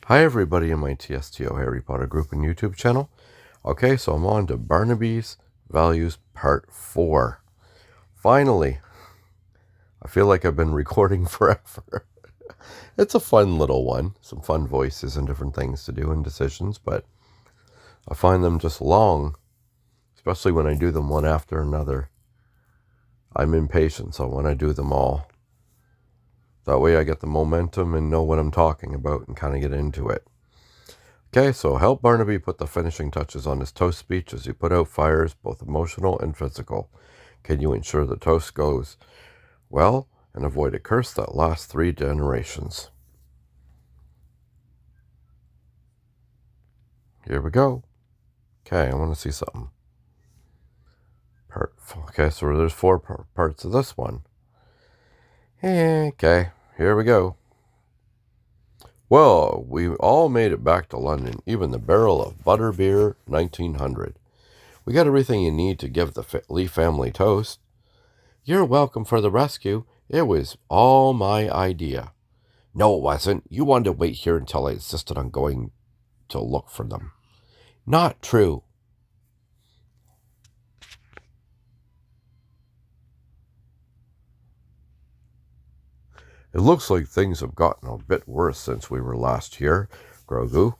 Hi everybody in my TSTO Harry Potter group and YouTube channel. Okay, so I'm on to Barnaby's Values Part 4. Finally, I feel like I've been recording forever. It's a fun little one. Some fun voices and different things to do and decisions, but I find them just long, especially when I do them one after another. I'm impatient, so when I do them all, that way I get the momentum and know what I'm talking about and kind of get into it. Okay, so help Barnaby put the finishing touches on his toast speech as you put out fires, both emotional and physical. Can you ensure the toast goes well and avoid a curse that lasts 3 generations? Here we go. Okay, I want to see something. Okay, so there's 4 parts of this one. Okay, here we go. Well, we all made it back to London, even the barrel of butterbeer 1900. We got everything you need to give the Lee family toast. You're welcome for the rescue. It was all my idea. No, it wasn't. You wanted to wait here until I insisted on going to look for them. Not true. It looks like things have gotten a bit worse since we were last here, Grogu.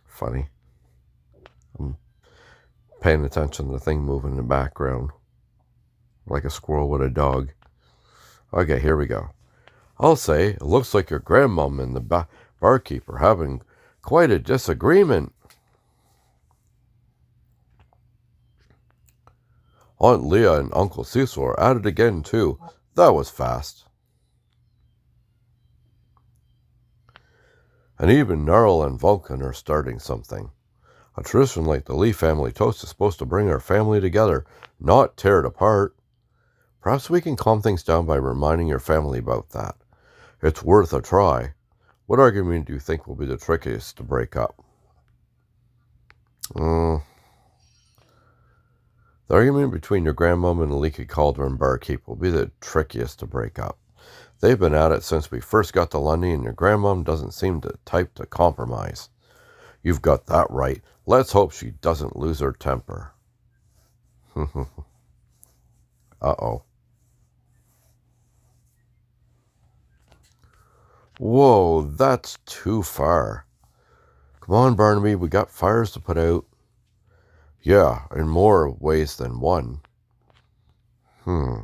Funny. I'm paying attention to the thing moving in the background. Like a squirrel with a dog. Okay, here we go. I'll say, it looks like your grandmom and the barkeep are having quite a disagreement. Aunt Leah and Uncle Cecil are at it again, too. That was fast. And even Narl and Vulcan are starting something. A tradition like the Lee family toast is supposed to bring our family together, not tear it apart. Perhaps we can calm things down by reminding your family about that. It's worth a try. What argument do you think will be the trickiest to break up? The argument between your grandmom and the leaky cauldron barkeep will be the trickiest to break up. They've been at it since we first got to London, and your grandmom doesn't seem the type to compromise. You've got that right. Let's hope she doesn't lose her temper. Uh-oh. Whoa, that's too far. Come on, Barnaby, we got fires to put out. Yeah, in more ways than one. Yeah,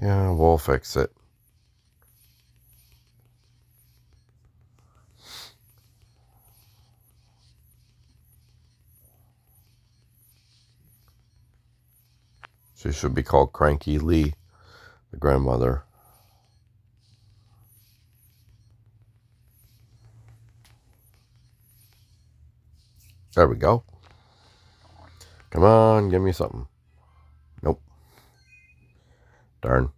we'll fix it. She should be called Cranky Lee, the grandmother. There we go. Come on, give me something. Nope. Darn.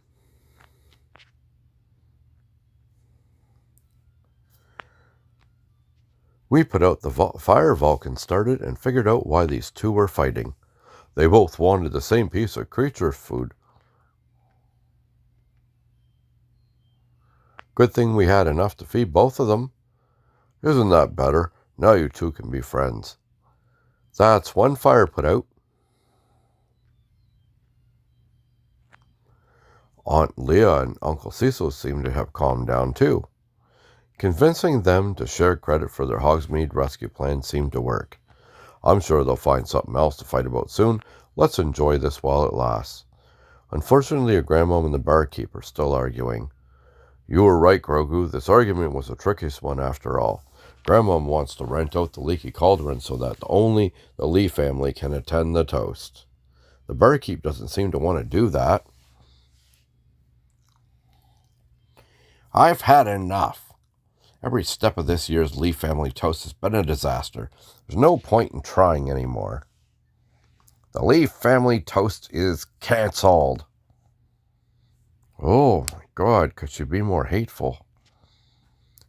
We put out the fire Vulcan started and figured out why these two were fighting. They both wanted the same piece of creature food. Good thing we had enough to feed both of them. Isn't that better? Now you two can be friends. That's one fire put out. Aunt Leah and Uncle Cecil seem to have calmed down too. Convincing them to share credit for their Hogsmeade rescue plan seemed to work. I'm sure they'll find something else to fight about soon. Let's enjoy this while it lasts. Unfortunately, your grandmom and the barkeep are still arguing. You were right, Grogu. This argument was the trickiest one after all. Grandmom wants to rent out the leaky cauldron so that only the Lee family can attend the toast. The barkeep doesn't seem to want to do that. I've had enough. Every step of this year's Lee family toast has been a disaster. There's no point in trying anymore. The Lee family toast is cancelled. Oh my God, could she be more hateful?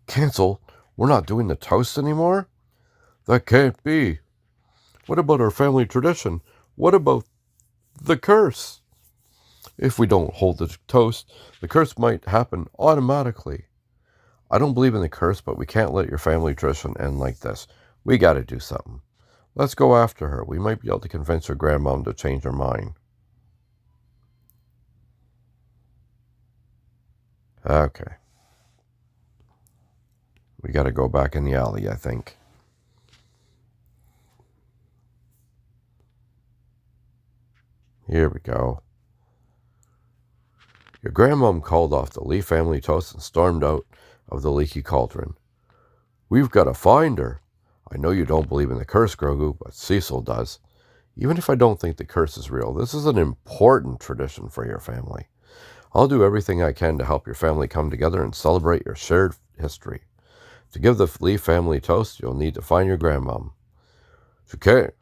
Cancel? We're not doing the toast anymore? That can't be. What about our family tradition? What about the curse? If we don't hold the toast, the curse might happen automatically. I don't believe in the curse, but we can't let your family tradition end like this. We gotta do something. Let's go after her. We might be able to convince her grandmom to change her mind. Okay. We gotta go back in the alley, I think. Here we go. Your grandmom called off the Lee family toast and stormed out of the leaky cauldron. We've got to find her. I know you don't believe in the curse, Grogu, but Cecil does. Even if I don't think the curse is real, this is an important tradition for your family. I'll do everything I can to help your family come together and celebrate your shared history. To give the Lee family toast, you'll need to find your grandmom.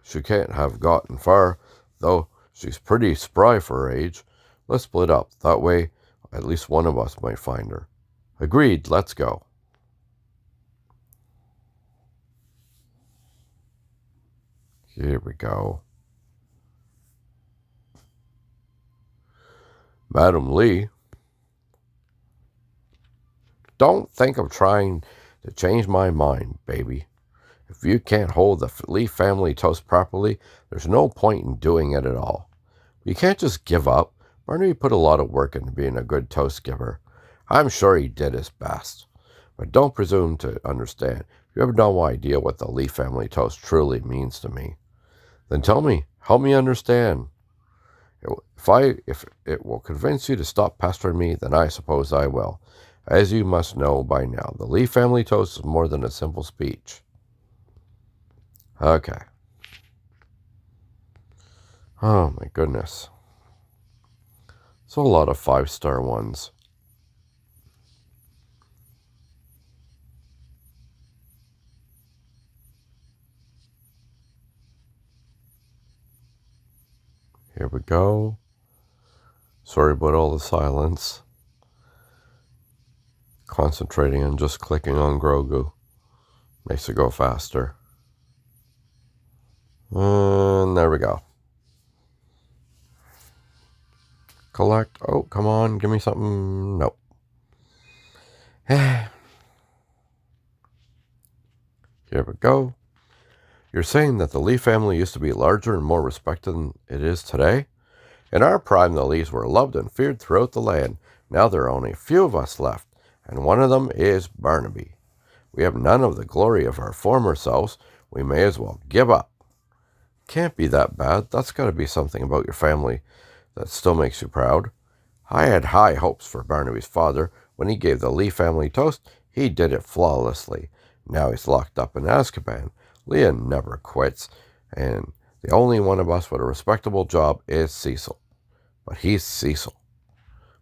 She can't have gotten far, though she's pretty spry for her age. Let's split up. That way, at least one of us might find her. Agreed, let's go. Here we go. Madam Lee, don't think of trying to change my mind, baby. If you can't hold the Lee family toast properly, there's no point in doing it at all. You can't just give up. Barnaby put a lot of work into being a good toast giver. I'm sure he did his best. But don't presume to understand. If you have no idea what the Lee family toast truly means to me, then tell me. Help me understand. If it will convince you to stop pestering me, then I suppose I will. As you must know by now, the Lee family toast is more than a simple speech. Okay. Oh my goodness. So a lot of 5-star ones. Here we go. Sorry about all the silence. Concentrating on just clicking on Grogu makes it go faster. And there we go. Collect. Oh, come on. Give me something. Nope. Here we go. You're saying that the Lee family used to be larger and more respected than it is today? In our prime, the Lees were loved and feared throughout the land. Now there are only a few of us left, and one of them is Barnaby. We have none of the glory of our former selves. We may as well give up. Can't be that bad. That's got to be something about your family that still makes you proud. I had high hopes for Barnaby's father. When he gave the Lee family toast, he did it flawlessly. Now he's locked up in Azkaban. Leah never quits, and the only one of us with a respectable job is Cecil. But he's Cecil.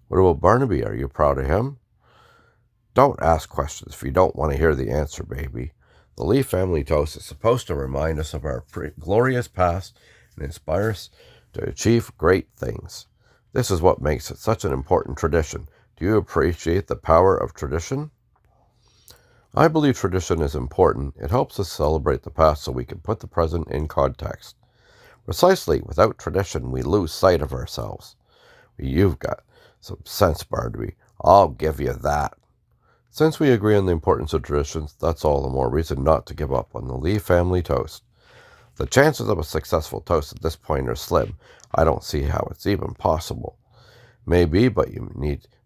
What about Barnaby? Are you proud of him? Don't ask questions if you don't want to hear the answer, baby. The Lee family toast is supposed to remind us of our glorious past and inspire us to achieve great things. This is what makes it such an important tradition. Do you appreciate the power of tradition? I believe tradition is important. It helps us celebrate the past so we can put the present in context. Precisely, without tradition, we lose sight of ourselves. You've got some sense, Barnaby. I'll give you that. Since we agree on the importance of traditions, that's all the more reason not to give up on the Lee family toast. The chances of a successful toast at this point are slim. I don't see how it's even possible. Maybe, but you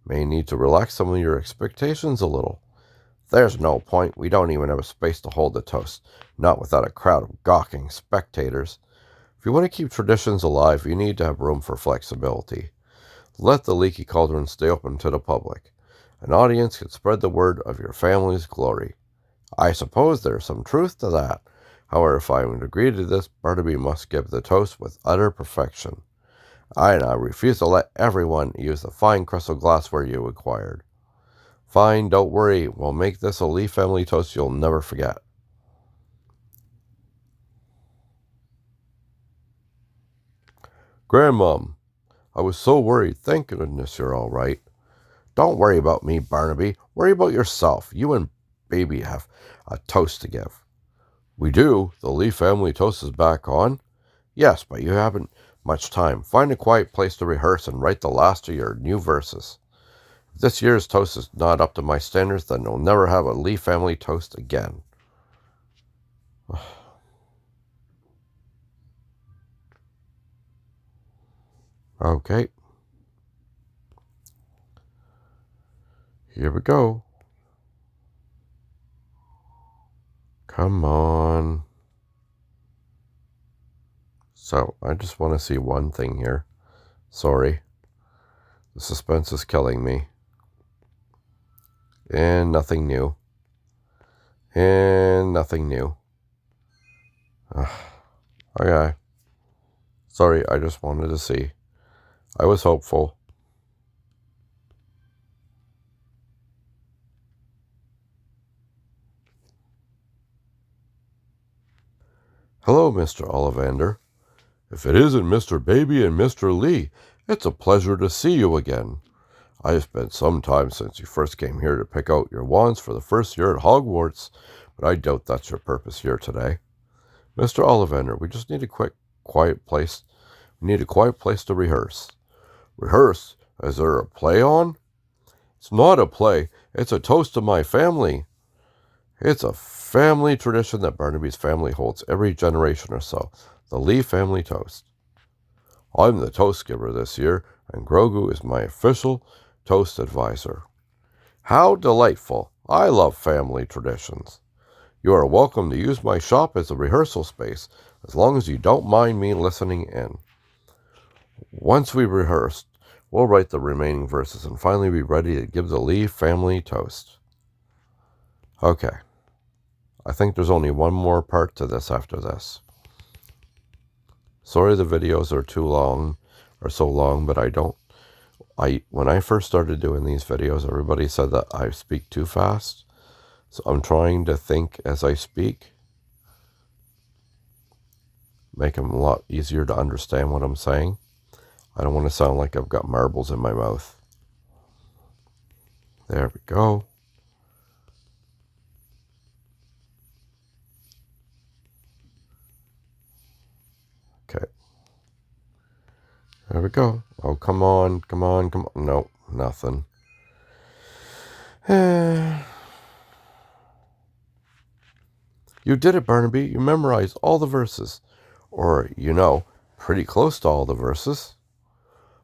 may need to relax some of your expectations a little. There's no point. We don't even have a space to hold the toast, not without a crowd of gawking spectators. If you want to keep traditions alive, you need to have room for flexibility. Let the leaky cauldron stay open to the public. An audience can spread the word of your family's glory. I suppose there's some truth to that. However, if I would agree to this, Barnaby must give the toast with utter perfection. I refuse to let everyone use the fine crystal glassware you acquired. Fine, don't worry. We'll make this a Lee family toast you'll never forget. Grandmom, I was so worried. Thank goodness you're all right. Don't worry about me, Barnaby. Worry about yourself. You and Baby have a toast to give. We do. The Lee family toast is back on. Yes, but you haven't much time. Find a quiet place to rehearse and write the last of your new verses. If this year's toast is not up to my standards, then you'll never have a Lee family toast again. Okay. Here we go. Come on. So, I just want to see one thing here. Sorry. The suspense is killing me. And nothing new. And nothing new. Okay. Sorry, I just wanted to see. I was hopeful. Hello, Mr. Ollivander. If it isn't Mr. Baby and Mr. Lee, it's a pleasure to see you again. I have spent some time since you first came here to pick out your wands for the first year at Hogwarts, but I doubt that's your purpose here today. Mr. Ollivander, we just need a quiet place. We need a quiet place to rehearse. Rehearse? Is there a play on? It's not a play. It's a toast to my family. It's a family tradition that Barnaby's family holds every generation or so. The Lee family toast. I'm the toast giver this year, and Grogu is my official toast advisor. How delightful. I love family traditions. You are welcome to use my shop as a rehearsal space, as long as you don't mind me listening in. Once we've rehearsed, we'll write the remaining verses and finally be ready to give the Lee family toast. Okay. I think there's only one more part to this after this. Sorry the videos are so long, but when I first started doing these videos, everybody said that I speak too fast. So I'm trying to think as I speak. Make them a lot easier to understand what I'm saying. I don't want to sound like I've got marbles in my mouth. There we go. Okay. There we go. Oh, come on. No, nothing. You did it, Barnaby. You memorized all the verses. Or, pretty close to all the verses.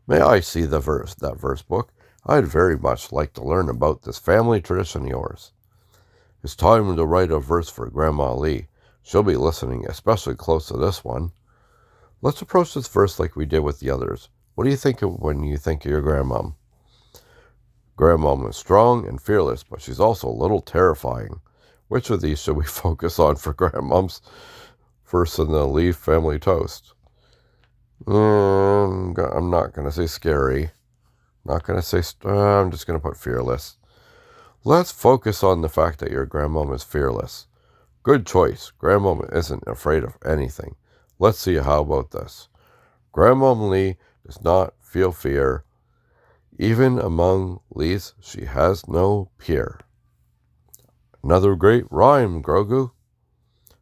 May I see that verse book? I'd very much like to learn about this family tradition of yours. It's time to write a verse for Grandma Lee. She'll be listening, especially close to this one. Let's approach this verse like we did with the others. What do you think of when you think of your grandmom? Grandmom is strong and fearless, but she's also a little terrifying. Which of these should we focus on for Grandmom's verse in the Lee family toast? I'm not going to say scary. I'm just going to put fearless. Let's focus on the fact that your grandmom is fearless. Good choice. Grandmom isn't afraid of anything. Let's see how about this. Grandmom Lee does not feel fear. Even among Lees, she has no peer. Another great rhyme, Grogu.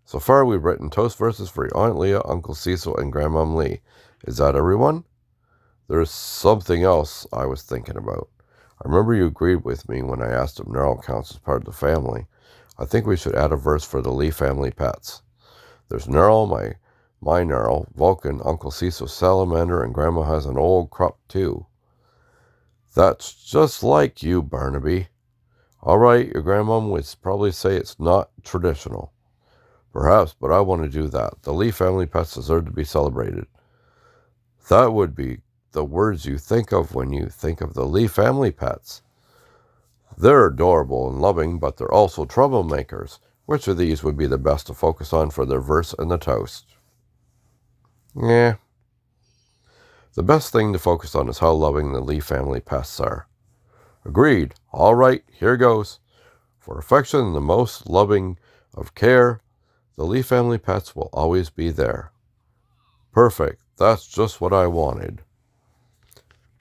So far we've written toast verses for your Aunt Leah, Uncle Cecil, and Grandmom Lee. Is that everyone? There's something else I was thinking about. I remember you agreed with me when I asked if Nerl counts as part of the family. I think we should add a verse for the Lee family pets. There's Nerl, my Nerl, Vulcan, Uncle Cecil, Salamander, and Grandma has an old crop too. That's just like you, Barnaby. All right, your grandmom would probably say it's not traditional. Perhaps, but I want to do that. The Lee family pets deserve to be celebrated. That would be the words you think of when you think of the Lee family pets. They're adorable and loving, but they're also troublemakers. Which of these would be the best to focus on for their verse in the toast? Yeah. The best thing to focus on is how loving the Lee family pests are. Agreed. All right, here goes. For affection and the most loving of care, the Lee family pets will always be there. Perfect. That's just what I wanted.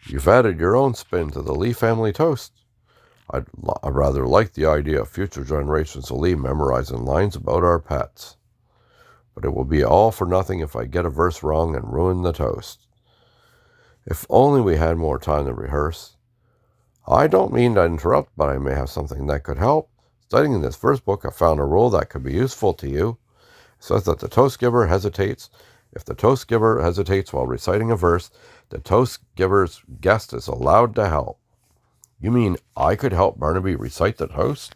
You've added your own spin to the Lee family toast. I rather like the idea of future generations of Lee memorizing lines about our pets. But it will be all for nothing if I get a verse wrong and ruin the toast. If only we had more time to rehearse. I don't mean to interrupt, but I may have something that could help. Studying this first book, I found a rule that could be useful to you. It says that the toast giver hesitates. If the toast giver hesitates while reciting a verse, the toast giver's guest is allowed to help. You mean I could help Barnaby recite the toast?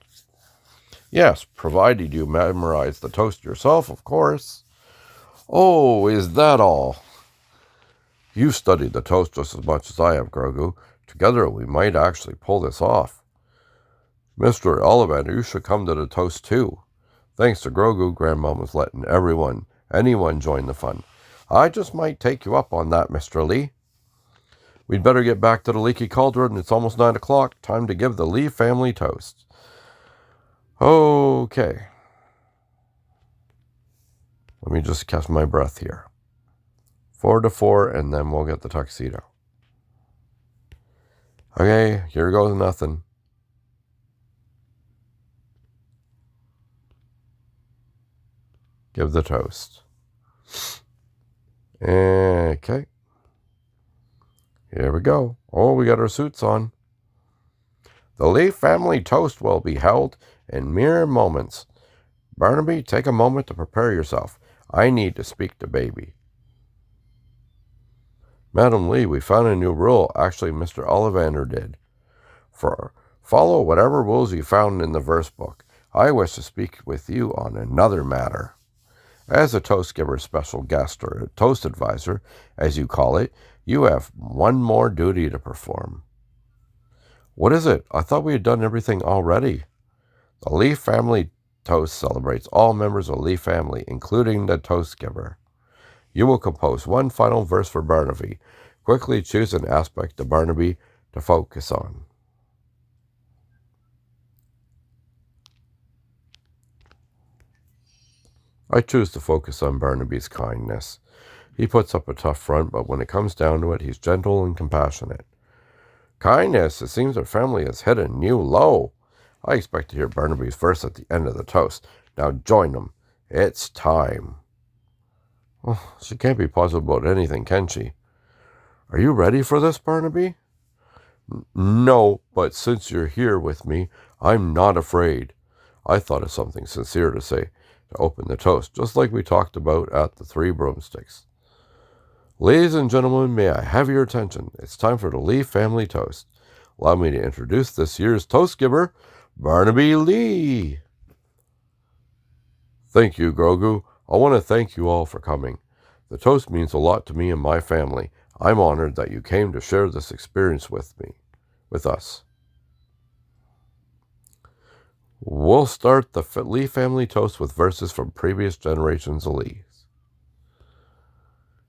Yes, provided you memorize the toast yourself, of course. Oh, is that all? You've studied the toast just as much as I have, Grogu. Together we might actually pull this off. Mr. Ollivander, you should come to the toast too. Thanks to Grogu, Grandmom was letting anyone join the fun. I just might take you up on that, Mr. Lee. We'd better get back to the leaky cauldron. It's almost 9 o'clock. Time to give the Lee family toast. Okay. Let me just catch my breath here. 4 to 4, and then we'll get the tuxedo. Okay, here goes nothing. Give the toast. Okay. Here we go. Oh, we got our suits on. The Lee family toast will be held in mere moments. Barnaby, take a moment to prepare yourself. I need to speak to Baby. Madam Lee, we found a new rule. Actually, Mr. Ollivander did. Follow whatever rules you found in the verse book. I wish to speak with you on another matter. As a toast giver's special guest, or a toast advisor, as you call it, you have one more duty to perform. What is it? I thought we had done everything already. The Lee family toast celebrates all members of the Lee family, including the toast giver. You will compose one final verse for Barnaby. Quickly choose an aspect of Barnaby to focus on. I choose to focus on Barnaby's kindness. He puts up a tough front, but when it comes down to it, he's gentle and compassionate. Kindness, it seems our family has hit a new low. I expect to hear Barnaby's verse at the end of the toast. Now join them. It's time. Oh, she can't be positive about anything, can she? Are you ready for this, Barnaby? No, but since you're here with me, I'm not afraid. I thought of something sincere to say to open the toast, just like we talked about at the Three Broomsticks. Ladies and gentlemen, may I have your attention? It's time for the Lee family toast. Allow me to introduce this year's toast giver, Barnaby Lee. Thank you, Grogu. I want to thank you all for coming. The toast means a lot to me and my family. I'm honored that you came to share this experience with us. We'll start the Lee family toast with verses from previous generations of Lees.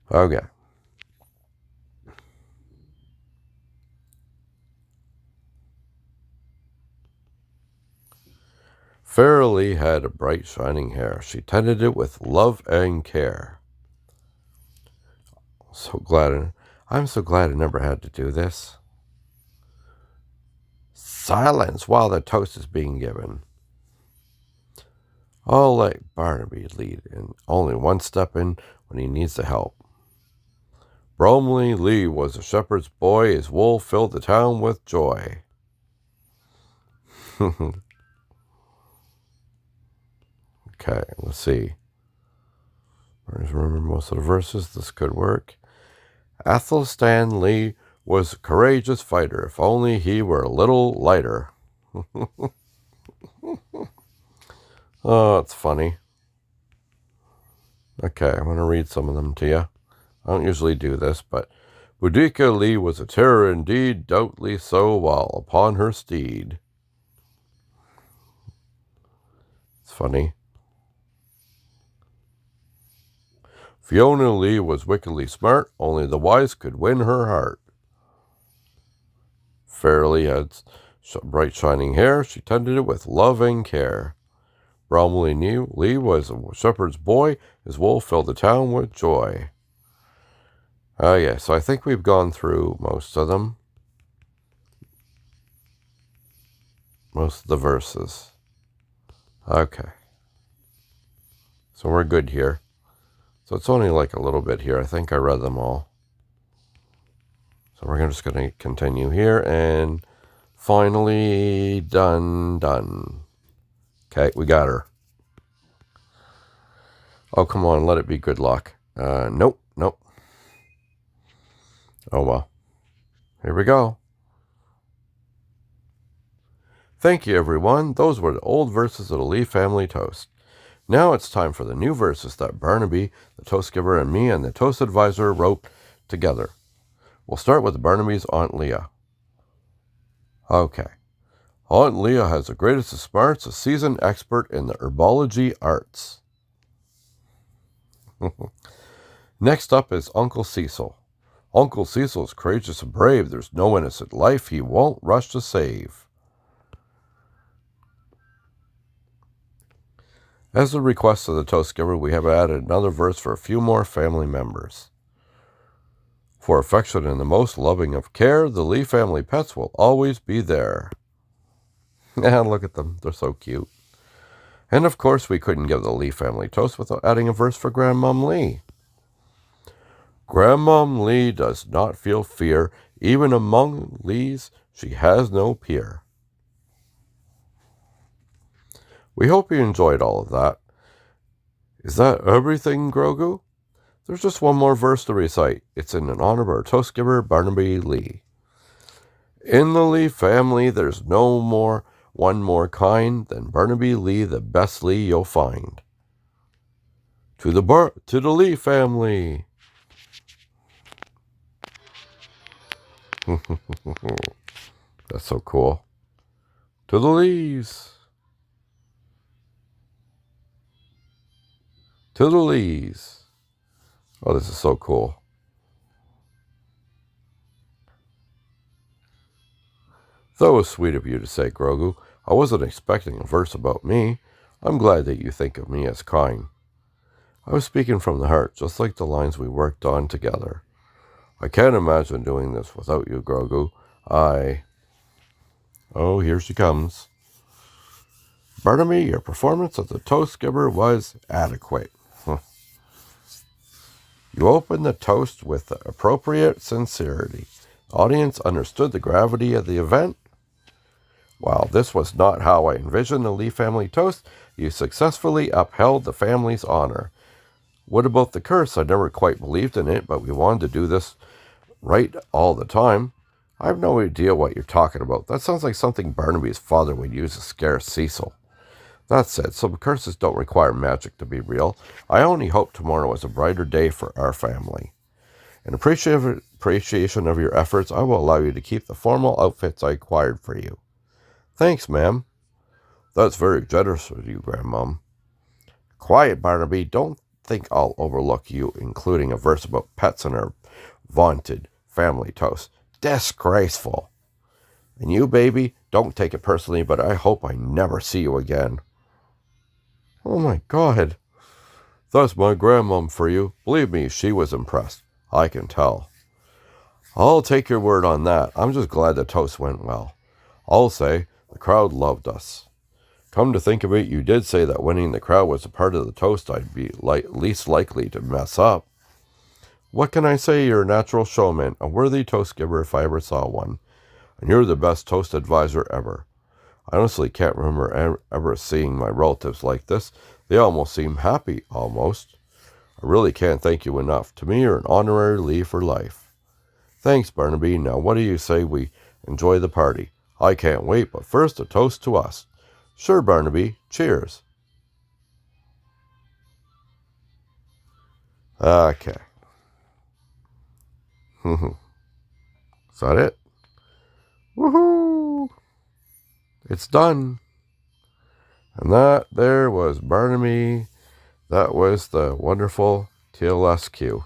Okay. Fair Lee had a bright shining hair. She tended it with love and care. I'm so glad I never had to do this. Silence while the toast is being given. I'll let Barnaby lead, and only one step in when he needs the help. Bromley Lee was a shepherd's boy. His wool filled the town with joy. Okay, let's see. I remember most of the verses. This could work. Athelstan Lee was a courageous fighter. If only he were a little lighter. Oh, it's funny. Okay, I'm going to read some of them to you. I don't usually do this, but Boudica Lee was a terror indeed, doubtly so, while upon her steed. It's funny. Fiona Lee was wickedly smart, only the wise could win her heart. Fairly had bright shining hair, she tended it with love and care. Bromley Lee was a shepherd's boy, his wool filled the town with joy. Oh yes, I think we've gone through most of them. most of the verses. Okay. So we're good here. So it's only like a little bit here. I think I read them all. So we're just going to continue here. And finally, done. Okay, we got her. Oh, come on, let it be good luck. Nope. Oh, well. Here we go. Thank you, everyone. Those were the old verses of the Lee Family Toast. Now it's time for the new verses that Barnaby, the toast giver, and me and the toast advisor wrote together. We'll start with Barnaby's Aunt Leah. Okay. Aunt Leah has the greatest of smarts, a seasoned expert in the herbology arts. Next up is Uncle Cecil. Uncle Cecil is courageous and brave. There's no innocent life he won't rush to save. As a request of the toast giver, we have added another verse for a few more family members. For affection and the most loving of care, the Lee family pets will always be there. And look at them, they're so cute. And of course, we couldn't give the Lee family toast without adding a verse for Grandmom Lee. Grandmom Lee does not feel fear. Even among Lees, she has no peer. We hope you enjoyed all of that. Is that everything, Grogu? There's just one more verse to recite. It's in honor of our toast giver, Barnaby Lee. In the Lee family, there's one more kind than Barnaby Lee, the best Lee you'll find. To the Lee family. That's so cool. To the Lees. To the Lees. Oh, this is so cool. That was sweet of you to say, Grogu. I wasn't expecting a verse about me. I'm glad that you think of me as kind. I was speaking from the heart, just like the lines we worked on together. I can't imagine doing this without you, Grogu. Oh, here she comes. Barnaby, your performance of the toast giver was adequate. You opened the toast with the appropriate sincerity. The audience understood the gravity of the event. While this was not how I envisioned the Lee family toast, you successfully upheld the family's honor. What about the curse? I never quite believed in it, but we wanted to do this right all the time. I have no idea what you're talking about. That sounds like something Barnaby's father would use to scare Cecil. That said, some curses don't require magic to be real. I only hope tomorrow is a brighter day for our family. In appreciation of your efforts, I will allow you to keep the formal outfits I acquired for you. Thanks, ma'am. That's very generous of you, Grandmom. Quiet, Barnaby. Don't think I'll overlook you, including a verse about pets in our vaunted family toast. Disgraceful. And you, baby, don't take it personally, but I hope I never see you again. Oh my God. That's my grandmom for you. Believe me, she was impressed. I can tell. I'll take your word on that. I'm just glad the toast went well. I'll say the crowd loved us. Come to think of it, you did say that winning the crowd was a part of the toast I'd be least likely to mess up. What can I say? You're a natural showman, a worthy toast giver if I ever saw one. And you're the best toast advisor ever. I honestly can't remember ever seeing my relatives like this. They almost seem happy, almost. I really can't thank you enough. To me, you're an honorary Lee for life. Thanks, Barnaby. Now, what do you say we enjoy the party? I can't wait, but first a toast to us. Sure, Barnaby. Cheers. Okay. Is that it? Woohoo! It's done. And that there was Barnaby. That was the wonderful TLSQ.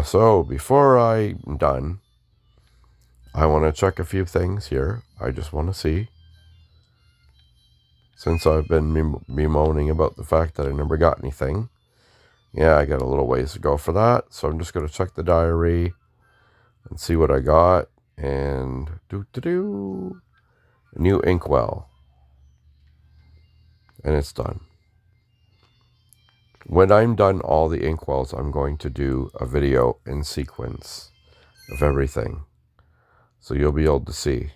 So before I'm done, I want to check a few things here. I just want to see. Since I've been bemoaning about the fact that I never got anything. Yeah, I got a little ways to go for that. So I'm just going to check the diary and see what I got. and new inkwell, and it's done. When I'm done all the inkwells, I'm going to do a video in sequence of everything, so you'll be able to see.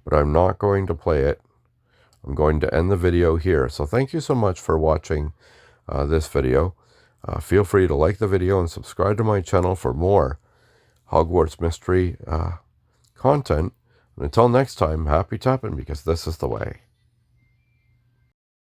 But I'm not going to play it. I'm going to end the video here. So thank you so much for watching this video. Feel free to like the video and subscribe to my channel for more Hogwarts mystery content. And until next time, happy tapping, because this is the way.